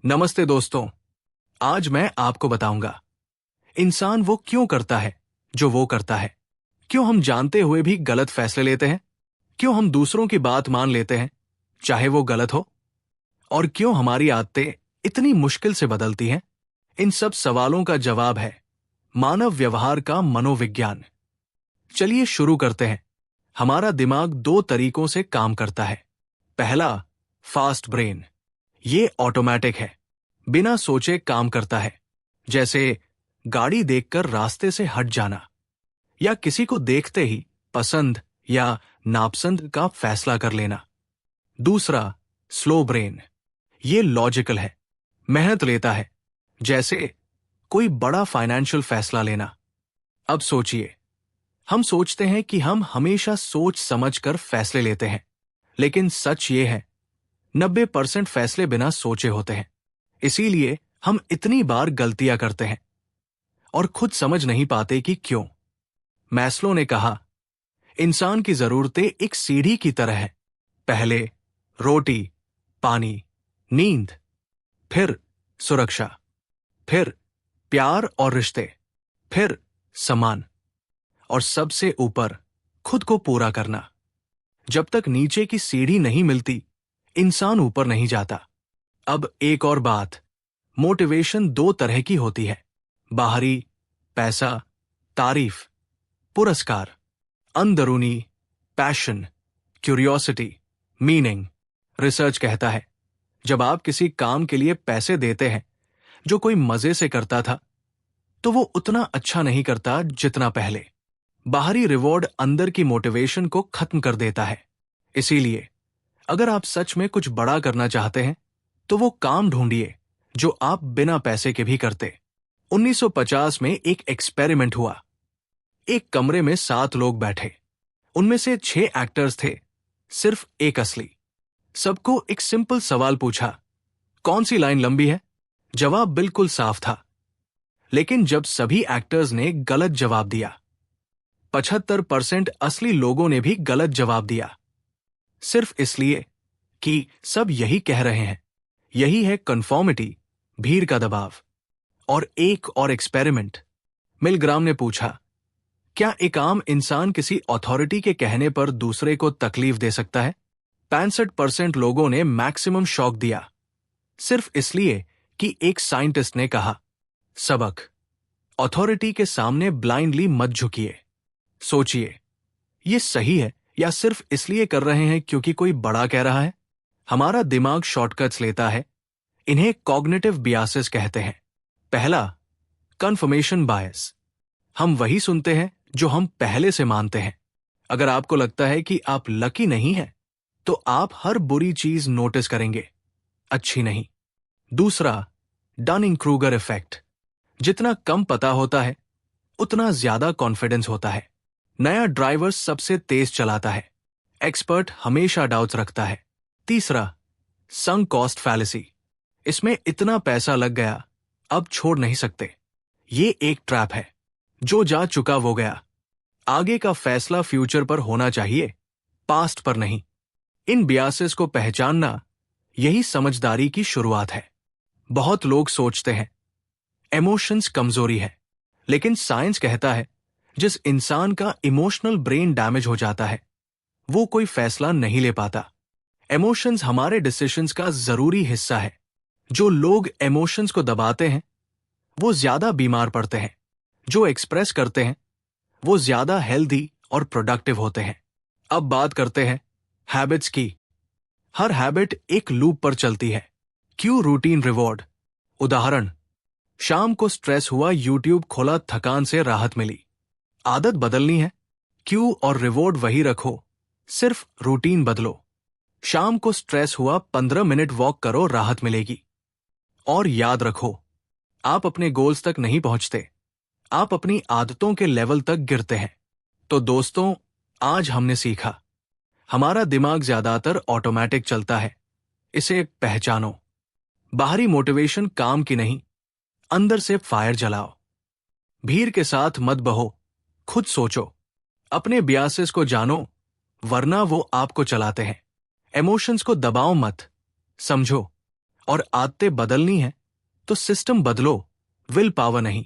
नमस्ते दोस्तों। आज मैं आपको बताऊंगा इंसान वो क्यों करता है जो वो करता है। क्यों हम जानते हुए भी गलत फैसले लेते हैं। क्यों हम दूसरों की बात मान लेते हैं चाहे वो गलत हो। और क्यों हमारी आदतें इतनी मुश्किल से बदलती हैं। इन सब सवालों का जवाब है मानव व्यवहार का मनोविज्ञान। चलिए शुरू करते हैं। हमारा दिमाग दो तरीकों से काम करता है। पहला, फास्ट ब्रेन। ये ऑटोमेटिक है, बिना सोचे काम करता है। जैसे गाड़ी देखकर रास्ते से हट जाना या किसी को देखते ही पसंद या नापसंद का फैसला कर लेना। दूसरा, स्लो ब्रेन। ये लॉजिकल है, मेहनत लेता है। जैसे कोई बड़ा फाइनेंशियल फैसला लेना। अब सोचिए, हम सोचते हैं कि हम हमेशा सोच समझ कर फैसले लेते हैं, लेकिन सच ये है 90% फैसले बिना सोचे होते हैं। इसीलिए हम इतनी बार गलतियां करते हैं और खुद समझ नहीं पाते कि क्यों। मैस्लो ने कहा, इंसान की जरूरतें एक सीढ़ी की तरह है। पहले रोटी, पानी, नींद, फिर सुरक्षा, फिर प्यार और रिश्ते, फिर सम्मान, और सबसे ऊपर खुद को पूरा करना। जब तक नीचे की सीढ़ी नहीं मिलती, इंसान ऊपर नहीं जाता। अब एक और बात, मोटिवेशन दो तरह की होती है। बाहरी, पैसा, तारीफ, पुरस्कार। अंदरूनी, पैशन, क्यूरियोसिटी, मीनिंग। रिसर्च कहता है जब आप किसी काम के लिए पैसे देते हैं जो कोई मजे से करता था, तो वो उतना अच्छा नहीं करता जितना पहले। बाहरी रिवॉर्ड अंदर की मोटिवेशन को खत्म कर देता है। इसीलिए अगर आप सच में कुछ बड़ा करना चाहते हैं तो वो काम ढूंढिए जो आप बिना पैसे के भी करते। 1950 में एक एक्सपेरिमेंट हुआ। एक कमरे में 7 लोग बैठे। उनमें से 6 एक्टर्स थे, सिर्फ एक असली। सबको एक सिंपल सवाल पूछा, कौन सी लाइन लंबी है? जवाब बिल्कुल साफ था। लेकिन जब सभी एक्टर्स ने गलत जवाब दिया, 75% असली लोगों ने भी गलत जवाब दिया, सिर्फ इसलिए कि सब यही कह रहे हैं। यही है कन्फॉर्मिटी, भीड़ का दबाव। और एक और एक्सपेरिमेंट। मिलग्राम ने पूछा, क्या एक आम इंसान किसी अथॉरिटी के कहने पर दूसरे को तकलीफ दे सकता है? 65% लोगों ने मैक्सिमम शॉक दिया, सिर्फ इसलिए कि एक साइंटिस्ट ने कहा, सबक, अथॉरिटी के सामने ब्लाइंडली मत झुकिए। सोचिए, ये सही है या सिर्फ इसलिए कर रहे हैं क्योंकि कोई बड़ा कह रहा है? हमारा दिमाग शॉर्टकट्स लेता है। इन्हें कॉग्निटिव बियासेस कहते हैं। पहला, कंफर्मेशन बायस। हम वही सुनते हैं जो हम पहले से मानते हैं। अगर आपको लगता है कि आप लकी नहीं हैं, तो आप हर बुरी चीज नोटिस करेंगे, अच्छी नहीं। दूसरा, डनिंग क्रूगर इफेक्ट। जितना कम पता होता है, उतना ज्यादा कॉन्फिडेंस होता है। नया ड्राइवर सबसे तेज चलाता है, एक्सपर्ट हमेशा डाउट्स रखता है। तीसरा, संक कॉस्ट फैलेसी। इसमें इतना पैसा लग गया, अब छोड़ नहीं सकते। ये एक ट्रैप है, जो जा चुका वो गया। आगे का फैसला फ्यूचर पर होना चाहिए, पास्ट पर नहीं। इन बियासेस को पहचानना, यही समझदारी की शुरुआत है। बहुत लोग सोचते हैं इमोशंस कमजोरी है, लेकिन साइंस कहता है जिस इंसान का इमोशनल ब्रेन डैमेज हो जाता है, वो कोई फैसला नहीं ले पाता। इमोशंस हमारे डिसीजंस का जरूरी हिस्सा है। जो लोग इमोशंस को दबाते हैं, वो ज्यादा बीमार पड़ते हैं। जो एक्सप्रेस करते हैं, वो ज्यादा हेल्दी और प्रोडक्टिव होते हैं। अब बात करते हैं हैबिट्स की। हर हैबिट एक लूप पर चलती है। Q, routine, reward. उदाहरण, शाम को स्ट्रेस हुआ, यूट्यूब खोला, थकान से राहत मिली। आदत बदलनी है, क्यू और रिवॉर्ड वही रखो, सिर्फ रूटीन बदलो। शाम को स्ट्रेस हुआ, 15 मिनट वॉक करो, राहत मिलेगी। और याद रखो, आप अपने गोल्स तक नहीं पहुंचते, आप अपनी आदतों के लेवल तक गिरते हैं। तो दोस्तों, आज हमने सीखा, हमारा दिमाग ज्यादातर ऑटोमेटिक चलता है। इसे पहचानो। बाहरी मोटिवेशन काम की नहीं, अंदर से फायर जलाओ। भीड़ के साथ मत बहो, खुद सोचो। अपने बियासेस को जानो, वरना वो आपको चलाते हैं। इमोशंस को दबाओ मत, समझो। और आदतें बदलनी है तो सिस्टम बदलो, विल पावर नहीं।